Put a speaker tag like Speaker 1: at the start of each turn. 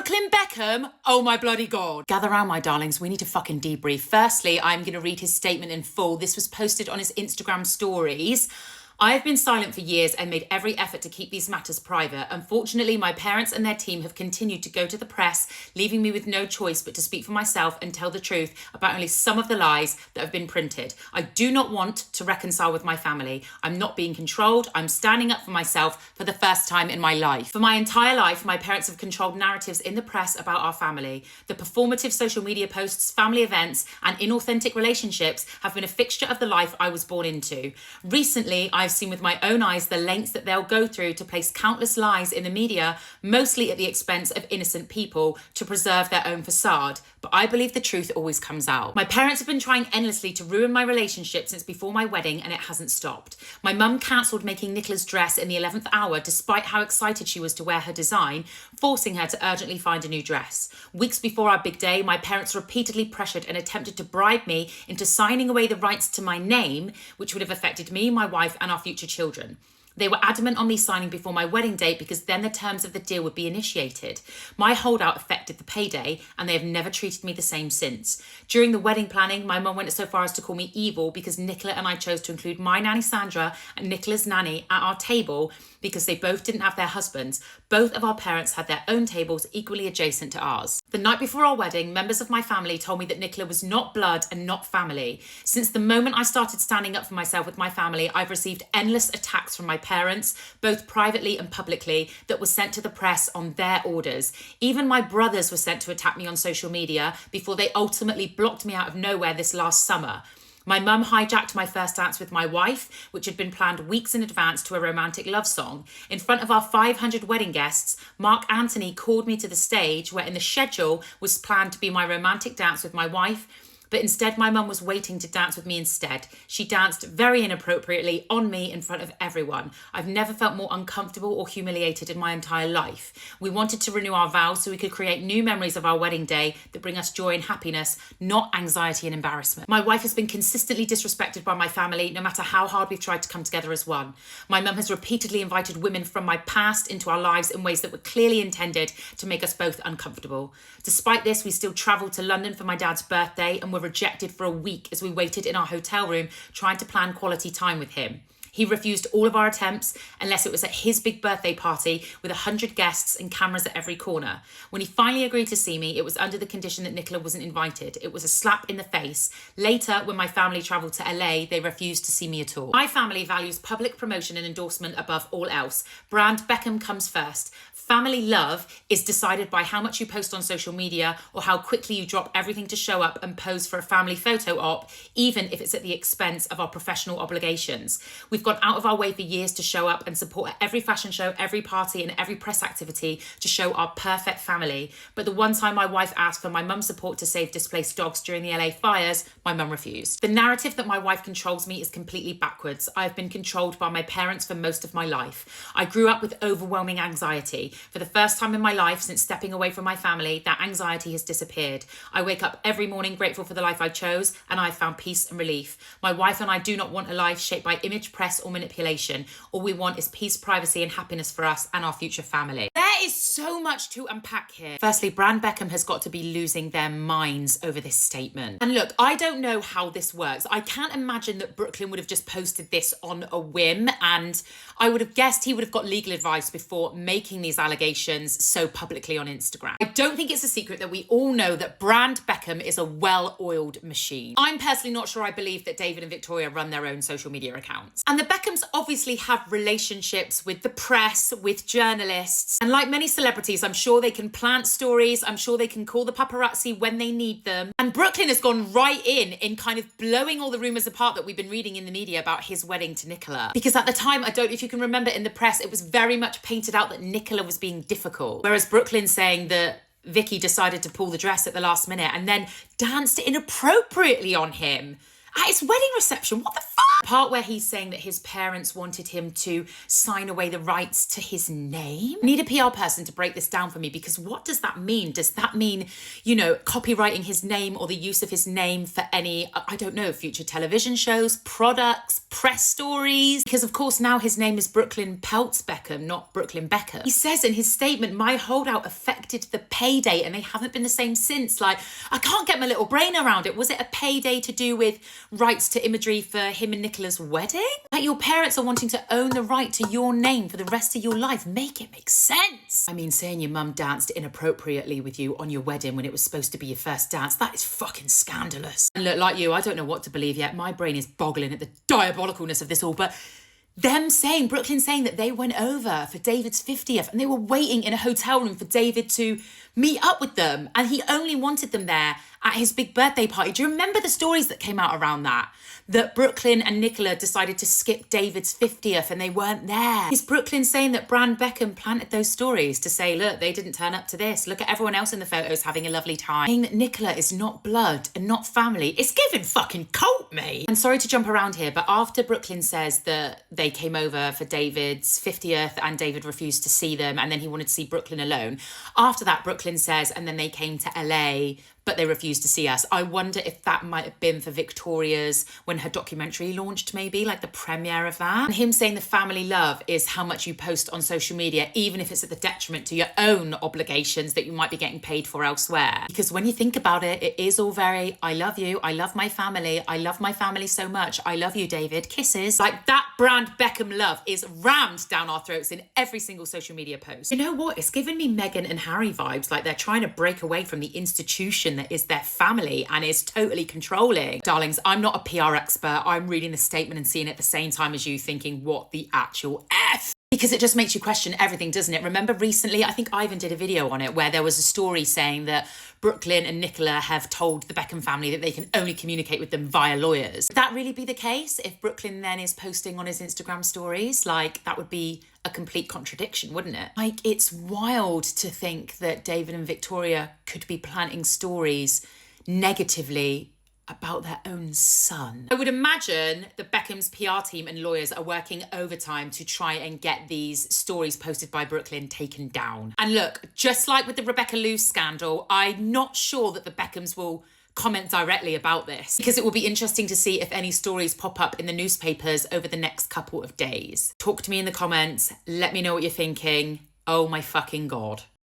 Speaker 1: Brooklyn Beckham? Oh my bloody God. Gather round, my darlings. We need to fucking debrief. Firstly, I'm going to read his statement in full. This was posted on his Instagram stories. I have been silent for years and made every effort to keep these matters private. Unfortunately, my parents and their team have continued to go to the press, leaving me with no choice but to speak for myself and tell the truth about only some of the lies that have been printed. I do not want to reconcile with my family. I'm not being controlled. I'm standing up for myself for the first time in my life. For my entire life, my parents have controlled narratives in the press about our family. The performative social media posts, family events, and inauthentic relationships have been a fixture of the life I was born into. Recently, I've seen with my own eyes the lengths that they'll go through to place countless lies in the media, mostly at the expense of innocent people, to preserve their own facade. But I believe the truth always comes out. My parents have been trying endlessly to ruin my relationship since before my wedding, and it hasn't stopped. My mum cancelled making Nicola's dress in the 11th hour despite how excited she was to wear her design, forcing her to urgently find a new dress. Weeks before our big day, my parents repeatedly pressured and attempted to bribe me into signing away the rights to my name, which would have affected me, my wife, and our future children. They were adamant on me signing before my wedding date because then the terms of the deal would be initiated. My holdout affected the payday, and they have never treated me the same since. During the wedding planning, my mum went so far as to call me evil because Nicola and I chose to include my nanny Sandra and Nicola's nanny at our table because they both didn't have their husbands. Both of our parents had their own tables equally adjacent to ours. The night before our wedding, members of my family told me that Nicola was not blood and not family. Since the moment I started standing up for myself with my family, I've received endless attacks from my parents, both privately and publicly, that were sent to the press on their orders. Even my brothers were sent to attack me on social media before they ultimately blocked me out of nowhere this last summer. My mum hijacked my first dance with my wife, which had been planned weeks in advance, to a romantic love song. In front of our 500 wedding guests, Mark Anthony called me to the stage where in the schedule was planned to be my romantic dance with my wife, but instead my mum was waiting to dance with me instead. She danced very inappropriately on me in front of everyone. I've never felt more uncomfortable or humiliated in my entire life. We wanted to renew our vows so we could create new memories of our wedding day that bring us joy and happiness, not anxiety and embarrassment. My wife has been consistently disrespected by my family, no matter how hard we've tried to come together as one. My mum has repeatedly invited women from my past into our lives in ways that were clearly intended to make us both uncomfortable. Despite this, we still travelled to London for my dad's birthday and were rejected for a week as we waited in our hotel room trying to plan quality time with him. He refused all of our attempts unless it was at his big birthday party with 100 guests and cameras at every corner. When he finally agreed to see me, it was under the condition that Nicola wasn't invited. It was a slap in the face. Later, when my family travelled to LA, they refused to see me at all. My family values public promotion and endorsement above all else. Brand Beckham comes first. Family love is decided by how much you post on social media or how quickly you drop everything to show up and pose for a family photo op, even if it's at the expense of our professional obligations. We've gone out of our way for years to show up and support at every fashion show, every party, and every press activity to show our perfect family. But the one time my wife asked for my mum's support to save displaced dogs during the LA fires, my mum refused. The narrative that my wife controls me is completely backwards. I've been controlled by my parents for most of my life. I grew up with overwhelming anxiety. For the first time in my life since stepping away from my family, that anxiety has disappeared. I wake up every morning grateful for the life I chose, and I've found peace and relief. My wife and I do not want a life shaped by image, press, or manipulation. All we want is peace, privacy, and happiness for us and our future family. There is so much to unpack here. Firstly, Brand Beckham has got to be losing their minds over this statement. And look, I don't know how this works. I can't imagine that Brooklyn would have just posted this on a whim, and I would have guessed he would have got legal advice before making these allegations so publicly on Instagram. I don't think it's a secret that we all know that Brand Beckham is a well-oiled machine. I'm personally not sure I believe that David and Victoria run their own social media accounts. And the Beckhams obviously have relationships with the press, with journalists, and like many celebrities, I'm sure they can plant stories, I'm sure they can call the paparazzi when they need them. And Brooklyn has gone right in kind of blowing all the rumours apart that we've been reading in the media about his wedding to Nicola. Because at the time, I don't know if you can remember in the press, it was very much painted out that Nicola was being difficult. Whereas Brooklyn saying that Vicky decided to pull the dress at the last minute and then danced inappropriately on him. at his wedding reception. What the fuck? Part where he's saying that his parents wanted him to sign away the rights to his name. I need a PR person to break this down for me, because what does that mean? Does that mean, you know, copywriting his name or the use of his name for any, I don't know, future television shows, products, press stories? Because of course now his name is Brooklyn Peltz Beckham, not Brooklyn Beckham. He says in his statement, my holdout affected the pay date and they haven't been the same since. Like, I can't get my little brain around it. Was it a payday to do with rights to imagery for him and Nicola's wedding? Like, your parents are wanting to own the right to your name for the rest of your life. Make it make sense. I mean, saying your mum danced inappropriately with you on your wedding when it was supposed to be your first dance, that is fucking scandalous. And look, like you, I don't know what to believe yet. My brain is boggling at the diabolicalness of this all, but Brooklyn saying that they went over for David's 50th and they were waiting in a hotel room for David to meet up with them, and he only wanted them there at his big birthday party. Do you remember the stories that came out around that? That Brooklyn and Nicola decided to skip David's 50th and they weren't there. Is Brooklyn saying that Brand Beckham planted those stories to say, look, they didn't turn up to this. Look at everyone else in the photos having a lovely time. Saying that Nicola is not blood and not family. It's giving fucking cult, mate. And sorry to jump around here, but after Brooklyn says that they came over for David's 50th and David refused to see them and then he wanted to see Brooklyn alone. After that, Brooklyn says, and then they came to LA, but they refused to see us. I wonder if that might have been for Victoria's, when her documentary launched, maybe, like the premiere of that. And him saying the family love is how much you post on social media, even if it's at the detriment to your own obligations that you might be getting paid for elsewhere. Because when you think about it, it is all very, I love you, I love my family so much, I love you, David, kisses. Like, that Brand Beckham love is rammed down our throats in every single social media post. You know what? It's giving me Meghan and Harry vibes, like they're trying to break away from the institution that is their family and is totally controlling. Darlings, I'm not a PR expert. I'm reading the statement and seeing it at the same time as you, thinking, what the actual F? Because it just makes you question everything, doesn't it? Remember recently, I think Ivan did a video on it, where there was a story saying that Brooklyn and Nicola have told the Beckham family that they can only communicate with them via lawyers. Would that really be the case if Brooklyn then is posting on his Instagram stories? Like, that would be a complete contradiction, wouldn't it? Like, it's wild to think that David and Victoria could be planting stories negatively about their own son. I would imagine the Beckham's PR team and lawyers are working overtime to try and get these stories posted by Brooklyn taken down. And look, just like with the Rebecca Loos scandal, I'm not sure that the Beckhams will comment directly about this, because it will be interesting to see if any stories pop up in the newspapers over the next couple of days. Talk to me in the comments. Let me know what you're thinking. Oh my fucking God.